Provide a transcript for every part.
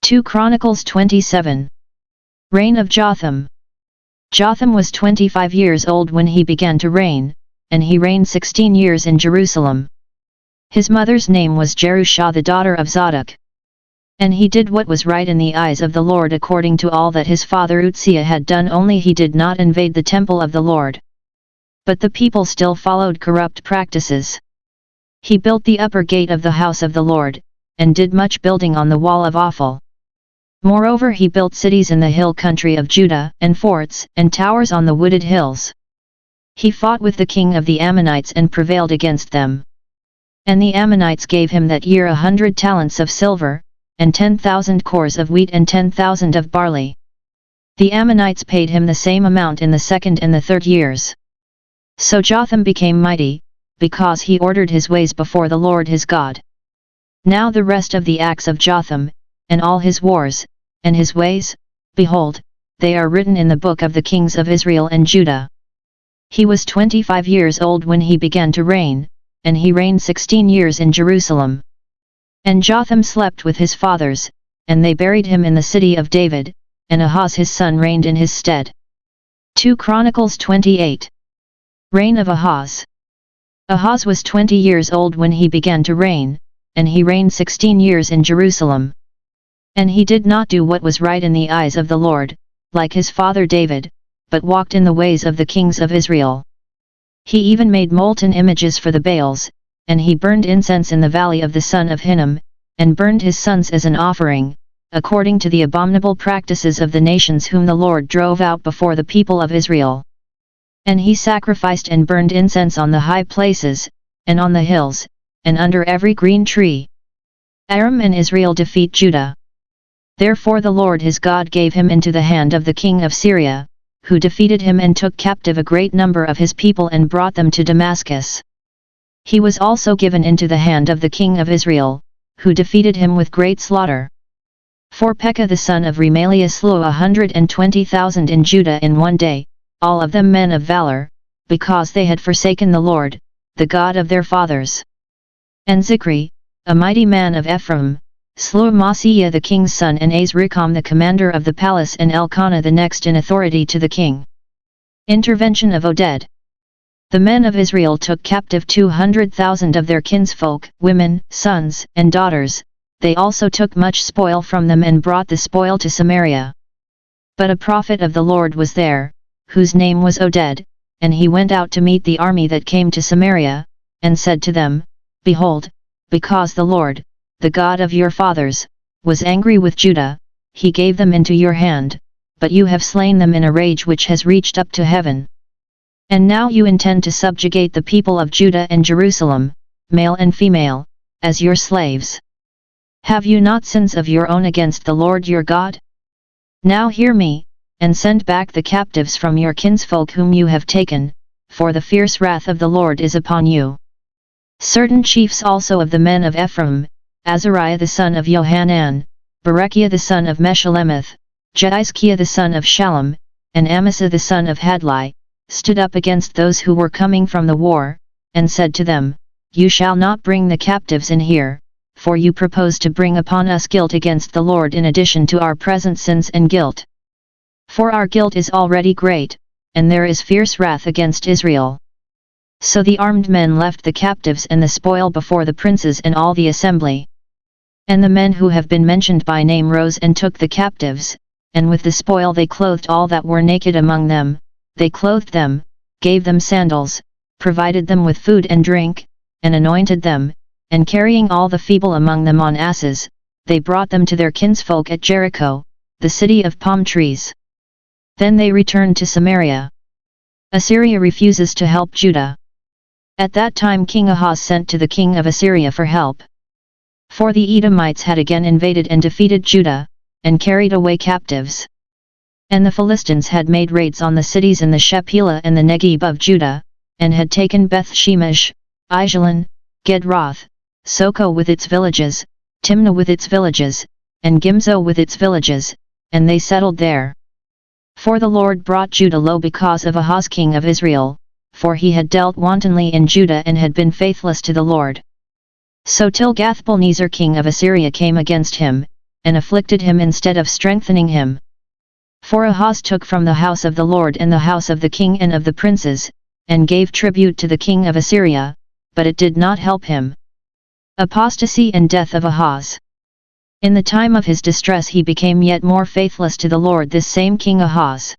2 Chronicles 27. Reign of Jotham. Jotham was 25 years old when he began to reign, and he reigned 16 years in Jerusalem. His mother's name was Jerusha, the daughter of Zadok. And he did what was right in the eyes of the Lord according to all that his father Uzziah had done, only he did not invade the temple of the Lord. But the people still followed corrupt practices. He built the upper gate of the house of the Lord, and did much building on the wall of Ophel. Moreover, he built cities in the hill country of Judah, and forts and towers on the wooded hills. He fought with the king of the Ammonites and prevailed against them. And the Ammonites gave him that year 100 talents of silver, and 10,000 cores of wheat and 10,000 of barley. The Ammonites paid him the same amount in the second and the third years. So Jotham became mighty, because he ordered his ways before the Lord his God. Now the rest of the acts of Jotham, and all his wars, and his ways, behold, they are written in the book of the kings of Israel and Judah. He was 25 years old when he began to reign, and he reigned 16 years in Jerusalem. And Jotham slept with his fathers, and they buried him in the city of David, and Ahaz his son reigned in his stead. 2 Chronicles 28. Reign of Ahaz. Ahaz was 20 years old when he began to reign, and he reigned 16 years in Jerusalem. And he did not do what was right in the eyes of the Lord, like his father David, but walked in the ways of the kings of Israel. He even made molten images for the Baals, and he burned incense in the valley of the son of Hinnom, and burned his sons as an offering, according to the abominable practices of the nations whom the Lord drove out before the people of Israel. And he sacrificed and burned incense on the high places, and on the hills, and under every green tree. Aram and Israel defeat Judah. Therefore the Lord his God gave him into the hand of the king of Syria, who defeated him and took captive a great number of his people and brought them to Damascus. He was also given into the hand of the king of Israel, who defeated him with great slaughter. For Pekah the son of Remaliah slew 120,000 in Judah in one day, all of them men of valor, because they had forsaken the Lord, the God of their fathers. And Zichri, a mighty man of Ephraim, slew Maaseiah the king's son and Azrikam the commander of the palace and Elkanah the next in authority to the king. Intervention of Oded. The men of Israel took captive 200,000 of their kinsfolk, women, sons, and daughters. They also took much spoil from them and brought the spoil to Samaria. But a prophet of the Lord was there, whose name was Oded, and he went out to meet the army that came to Samaria, and said to them, Behold, because the Lord, the God of your fathers, was angry with Judah, he gave them into your hand, but you have slain them in a rage which has reached up to heaven. And now you intend to subjugate the people of Judah and Jerusalem, male and female, as your slaves. Have you not sins of your own against the Lord your God? Now hear me, and send back the captives from your kinsfolk whom you have taken, for the fierce wrath of the Lord is upon you. Certain chiefs also of the men of Ephraim, Azariah the son of Johanan, Berechiah the son of Meshelemeth, Jeizkiah the son of Shallum, and Amasa the son of Hadlai, stood up against those who were coming from the war, and said to them, You shall not bring the captives in here, for you propose to bring upon us guilt against the Lord in addition to our present sins and guilt. For our guilt is already great, and there is fierce wrath against Israel. So the armed men left the captives and the spoil before the princes and all the assembly. And the men who have been mentioned by name rose and took the captives, and with the spoil they clothed all that were naked among them, they clothed them, gave them sandals, provided them with food and drink, and anointed them, and carrying all the feeble among them on asses, they brought them to their kinsfolk at Jericho, the city of palm trees. Then they returned to Samaria. Assyria refuses to help Judah. At that time King Ahaz sent to the king of Assyria for help. For the Edomites had again invaded and defeated Judah, and carried away captives. And the Philistines had made raids on the cities in the Shephelah and the Negeb of Judah, and had taken Beth Shemesh, Aijalon, Gedroth, Soko with its villages, Timnah with its villages, and Gimzo with its villages, and they settled there. For the Lord brought Judah low because of Ahaz king of Israel, for he had dealt wantonly in Judah and had been faithless to the Lord. So Tilgath-Pilneser king of Assyria came against him, and afflicted him instead of strengthening him. For Ahaz took from the house of the Lord and the house of the king and of the princes, and gave tribute to the king of Assyria, but it did not help him. Apostasy and death of Ahaz. In the time of his distress he became yet more faithless to the Lord, this same King Ahaz.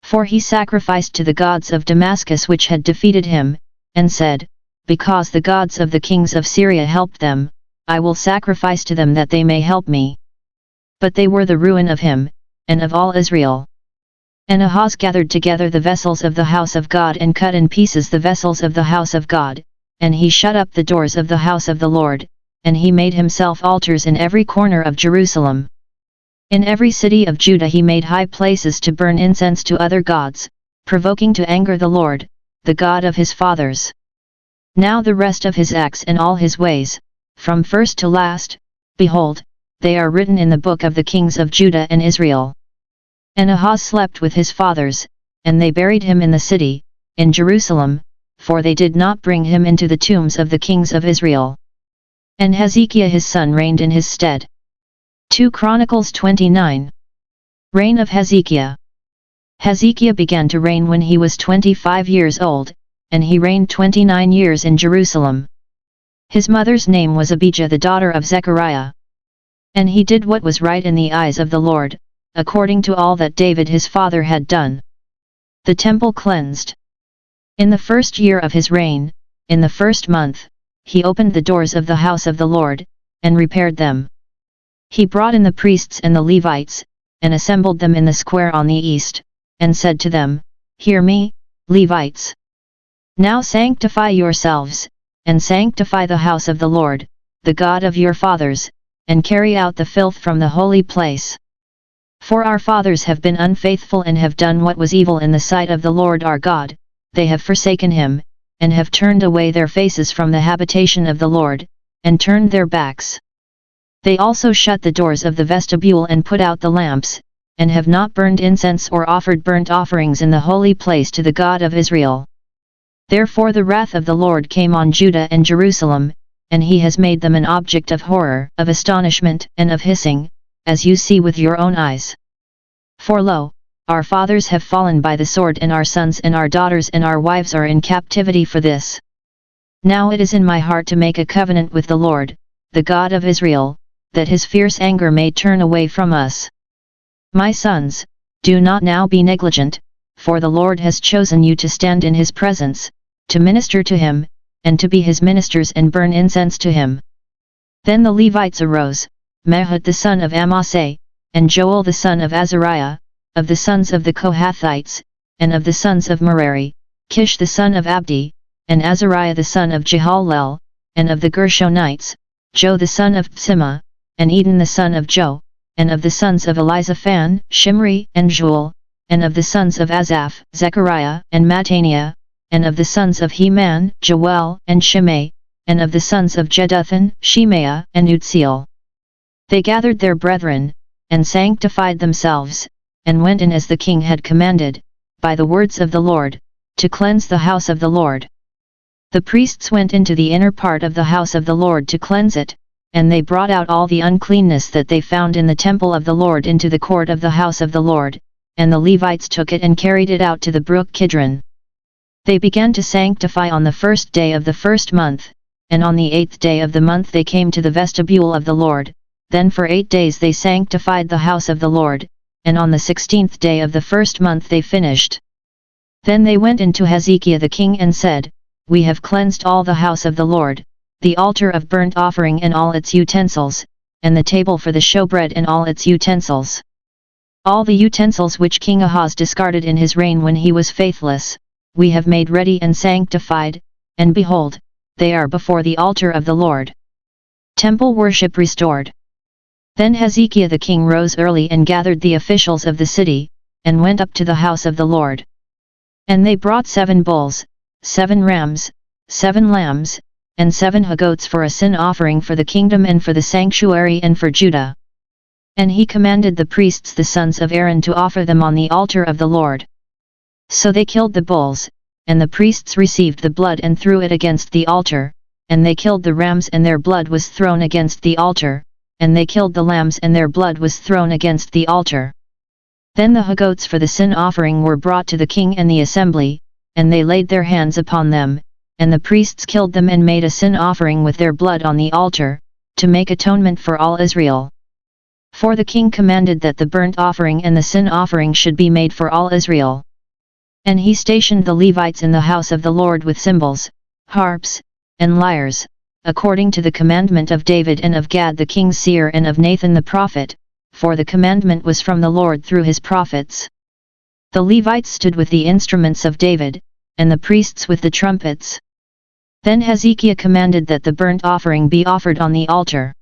For he sacrificed to the gods of Damascus which had defeated him, and said, Because the gods of the kings of Syria helped them, I will sacrifice to them that they may help me. But they were the ruin of him, and of all Israel. And Ahaz gathered together the vessels of the house of God and cut in pieces the vessels of the house of God, and he shut up the doors of the house of the Lord, and he made himself altars in every corner of Jerusalem. In every city of Judah he made high places to burn incense to other gods, provoking to anger the Lord, the God of his fathers. Now the rest of his acts and all his ways, from first to last, behold, they are written in the book of the kings of Judah and Israel. And Ahaz slept with his fathers, and they buried him in the city, in Jerusalem, for they did not bring him into the tombs of the kings of Israel. And Hezekiah his son reigned in his stead. 2 Chronicles 29. Reign of Hezekiah. Hezekiah began to reign when he was 25 years old, and he reigned 29 years in Jerusalem. His mother's name was Abijah the daughter of Zechariah. And he did what was right in the eyes of the Lord, according to all that David his father had done. The temple cleansed. In the first year of his reign, in the first month, he opened the doors of the house of the Lord, and repaired them. He brought in the priests and the Levites, and assembled them in the square on the east, and said to them, Hear me, Levites. Now sanctify yourselves, and sanctify the house of the Lord, the God of your fathers, and carry out the filth from the holy place. For our fathers have been unfaithful and have done what was evil in the sight of the Lord our God, they have forsaken him, and have turned away their faces from the habitation of the Lord, and turned their backs. They also shut the doors of the vestibule and put out the lamps, and have not burned incense or offered burnt offerings in the holy place to the God of Israel. Therefore the wrath of the Lord came on Judah and Jerusalem, and he has made them an object of horror, of astonishment, and of hissing, as you see with your own eyes. For lo, our fathers have fallen by the sword, and our sons and our daughters and our wives are in captivity for this. Now it is in my heart to make a covenant with the Lord, the God of Israel, that his fierce anger may turn away from us. My sons, do not now be negligent, for the Lord has chosen you to stand in his presence, to minister to him, and to be his ministers and burn incense to him. Then the Levites arose, Mahut the son of Amasai, and Joel the son of Azariah, of the sons of the Kohathites, and of the sons of Merari, Kish the son of Abdi, and Azariah the son of Jehalelel, and of the Gershonites, Jo the son of Psima, and Eden the son of Jo, and of the sons of Elizaphan, Shimri, and Joel, and of the sons of Asaph, Zechariah, and Mattaniah, and of the sons of Heman, Joel, and Shimei, and of the sons of Jeduthun, Shemaiah, and Utziel. They gathered their brethren, and sanctified themselves, and went in as the king had commanded, by the words of the Lord, to cleanse the house of the Lord. The priests went into the inner part of the house of the Lord to cleanse it, and they brought out all the uncleanness that they found in the temple of the Lord into the court of the house of the Lord, and the Levites took it and carried it out to the brook Kidron. They began to sanctify on the first day of the first month, and on the 8th day of the month they came to the vestibule of the Lord. Then for 8 days they sanctified the house of the Lord, and on the 16th day of the first month they finished. Then they went into Hezekiah the king and said, We have cleansed all the house of the Lord, the altar of burnt offering and all its utensils, and the table for the showbread and all its utensils. All the utensils which King Ahaz discarded in his reign when he was faithless, we have made ready and sanctified, and behold, they are before the altar of the Lord. Temple worship restored. Then Hezekiah the king rose early and gathered the officials of the city, and went up to the house of the Lord. And they brought 7 bulls, 7 rams, 7 lambs, and 7 goats for a sin offering for the kingdom and for the sanctuary and for Judah. And he commanded the priests the sons of Aaron to offer them on the altar of the Lord. So they killed the bulls, and the priests received the blood and threw it against the altar, and they killed the rams and their blood was thrown against the altar, and they killed the lambs and their blood was thrown against the altar. Then the goats for the sin offering were brought to the king and the assembly, and they laid their hands upon them, and the priests killed them and made a sin offering with their blood on the altar, to make atonement for all Israel. For the king commanded that the burnt offering and the sin offering should be made for all Israel. And he stationed the Levites in the house of the Lord with cymbals, harps, and lyres, according to the commandment of David and of Gad the king's seer and of Nathan the prophet, for the commandment was from the Lord through his prophets. The Levites stood with the instruments of David, and the priests with the trumpets. Then Hezekiah commanded that the burnt offering be offered on the altar.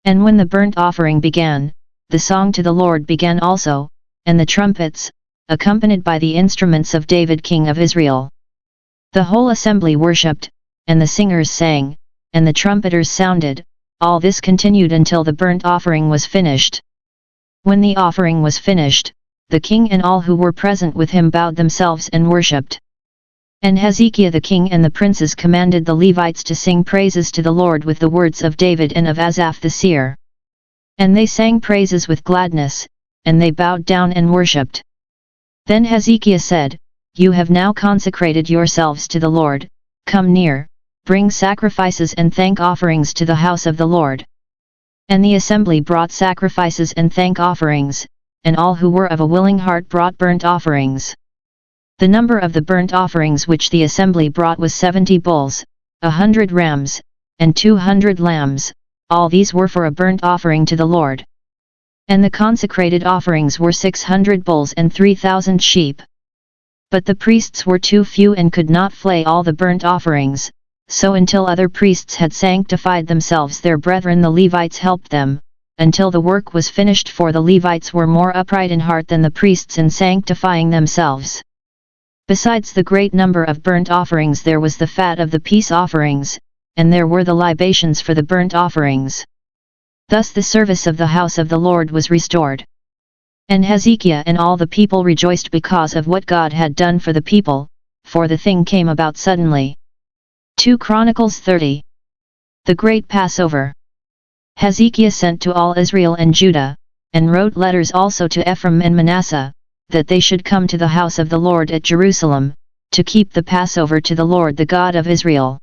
And when the burnt offering began, the song to the Lord began also, and the trumpets, accompanied by the instruments of David king of Israel. The whole assembly worshipped, and the singers sang, and the trumpeters sounded. All this continued until the burnt offering was finished. When the offering was finished, the king and all who were present with him bowed themselves and worshipped. And Hezekiah the king and the princes commanded the Levites to sing praises to the Lord with the words of David and of Asaph the seer. And they sang praises with gladness, and they bowed down and worshipped. Then Hezekiah said, "You have now consecrated yourselves to the Lord, come near, bring sacrifices and thank offerings to the house of the Lord." And the assembly brought sacrifices and thank offerings, and all who were of a willing heart brought burnt offerings. The number of the burnt offerings which the assembly brought was 70 bulls, 100 rams, and 200 lambs, all these were for a burnt offering to the Lord. And the consecrated offerings were 600 bulls and 3,000 sheep. But the priests were too few and could not flay all the burnt offerings, so until other priests had sanctified themselves their brethren the Levites helped them, until the work was finished, for the Levites were more upright in heart than the priests in sanctifying themselves. Besides the great number of burnt offerings there was the fat of the peace offerings, and there were the libations for the burnt offerings. Thus the service of the house of the Lord was restored. And Hezekiah and all the people rejoiced because of what God had done for the people, for the thing came about suddenly. 2 Chronicles 30. The Great Passover. Hezekiah sent to all Israel and Judah, and wrote letters also to Ephraim and Manasseh, that they should come to the house of the Lord at Jerusalem, to keep the Passover to the Lord the God of Israel.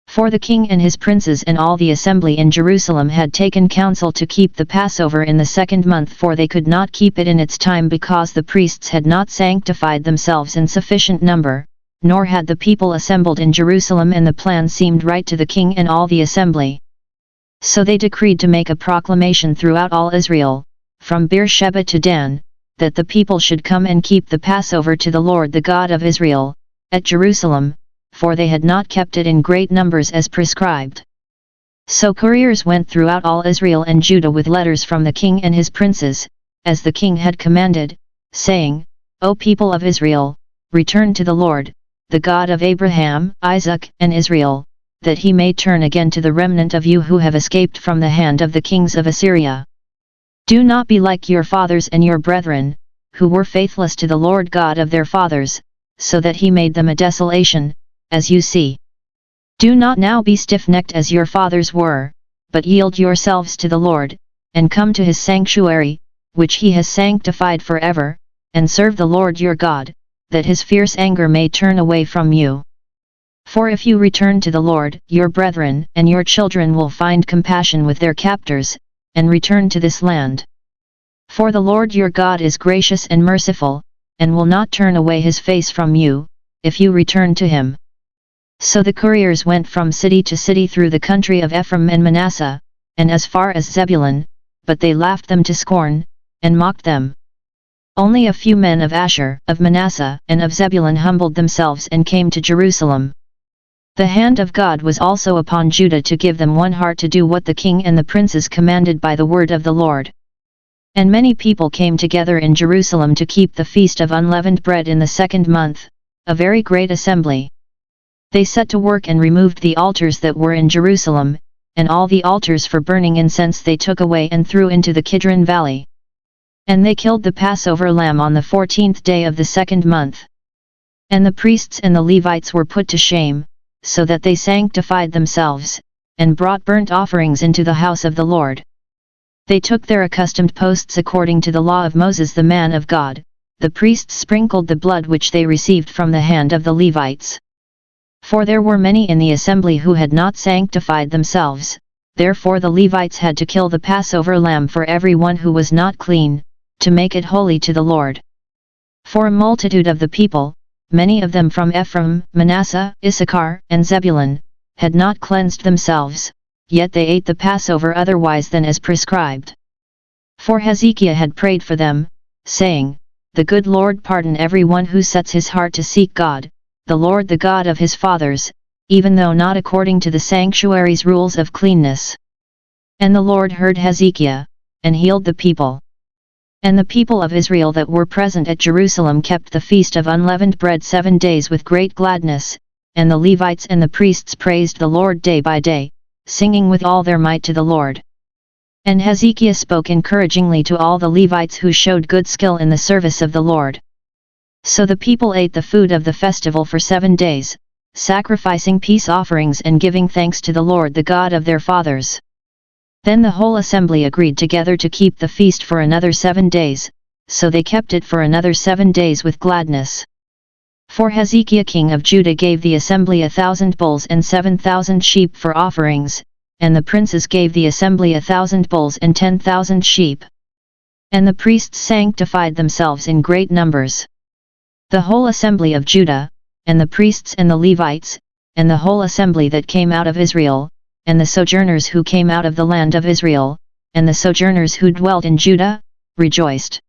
For the king and his princes and all the assembly in Jerusalem had taken counsel to keep the Passover in the 2nd month, for they could not keep it in its time because the priests had not sanctified themselves in sufficient number, nor had the people assembled in Jerusalem, and the plan seemed right to the king and all the assembly. So they decreed to make a proclamation throughout all Israel, from Beersheba to Dan, that the people should come and keep the Passover to the Lord the God of Israel, at Jerusalem, for they had not kept it in great numbers as prescribed. So couriers went throughout all Israel and Judah with letters from the king and his princes, as the king had commanded, saying, "O people of Israel, return to the Lord, the God of Abraham, Isaac, and Israel, that he may turn again to the remnant of you who have escaped from the hand of the kings of Assyria. Do not be like your fathers and your brethren, who were faithless to the Lord God of their fathers, so that he made them a desolation, as you see. Do not now be stiff-necked as your fathers were, but yield yourselves to the Lord, and come to his sanctuary, which he has sanctified forever, and serve the Lord your God, that his fierce anger may turn away from you. For if you return to the Lord, your brethren and your children will find compassion with their captors, and return to this land. For the Lord your God is gracious and merciful, and will not turn away his face from you, if you return to him." So the couriers went from city to city through the country of Ephraim and Manasseh, and as far as Zebulun, but they laughed them to scorn, and mocked them. Only a few men of Asher, of Manasseh, and of Zebulun humbled themselves and came to Jerusalem. The hand of God was also upon Judah to give them one heart to do what the king and the princes commanded by the word of the Lord. And many people came together in Jerusalem to keep the feast of unleavened bread in the 2nd month, a very great assembly. They set to work and removed the altars that were in Jerusalem, and all the altars for burning incense they took away and threw into the Kidron valley. And they killed the Passover lamb on the 14th day of the 2nd month. And the priests and the Levites were put to shame, so that they sanctified themselves, and brought burnt offerings into the house of the Lord. They took their accustomed posts according to the law of Moses the man of God. The priests sprinkled the blood which they received from the hand of the Levites. For there were many in the assembly who had not sanctified themselves, therefore the Levites had to kill the Passover lamb for every one who was not clean, to make it holy to the Lord. For a multitude of the people, many of them from Ephraim, Manasseh, Issachar, and Zebulun, had not cleansed themselves, yet they ate the Passover otherwise than as prescribed. For Hezekiah had prayed for them, saying, "The good Lord pardon every one who sets his heart to seek God, the Lord the God of his fathers, even though not according to the sanctuary's rules of cleanness." And the Lord heard Hezekiah, and healed the people. And the people of Israel that were present at Jerusalem kept the feast of unleavened bread 7 days with great gladness, and the Levites and the priests praised the Lord day by day, singing with all their might to the Lord. And Hezekiah spoke encouragingly to all the Levites who showed good skill in the service of the Lord. So the people ate the food of the festival for 7 days, sacrificing peace offerings and giving thanks to the Lord the God of their fathers. Then the whole assembly agreed together to keep the feast for another 7 days, so they kept it for another 7 days with gladness. For Hezekiah king of Judah gave the assembly 1,000 bulls and 7,000 sheep for offerings, and the princes gave the assembly 1,000 bulls and 10,000 sheep. And the priests sanctified themselves in great numbers. The whole assembly of Judah, and the priests and the Levites, and the whole assembly that came out of Israel, and the sojourners who came out of the land of Israel, and the sojourners who dwelt in Judah, rejoiced.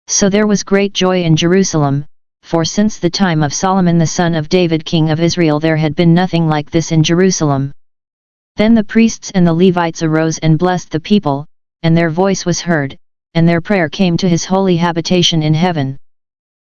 So there was great joy in Jerusalem, for since the time of Solomon the son of David king of Israel there had been nothing like this in Jerusalem. Then the priests and the Levites arose and blessed the people, and their voice was heard, and their prayer came to his holy habitation in heaven.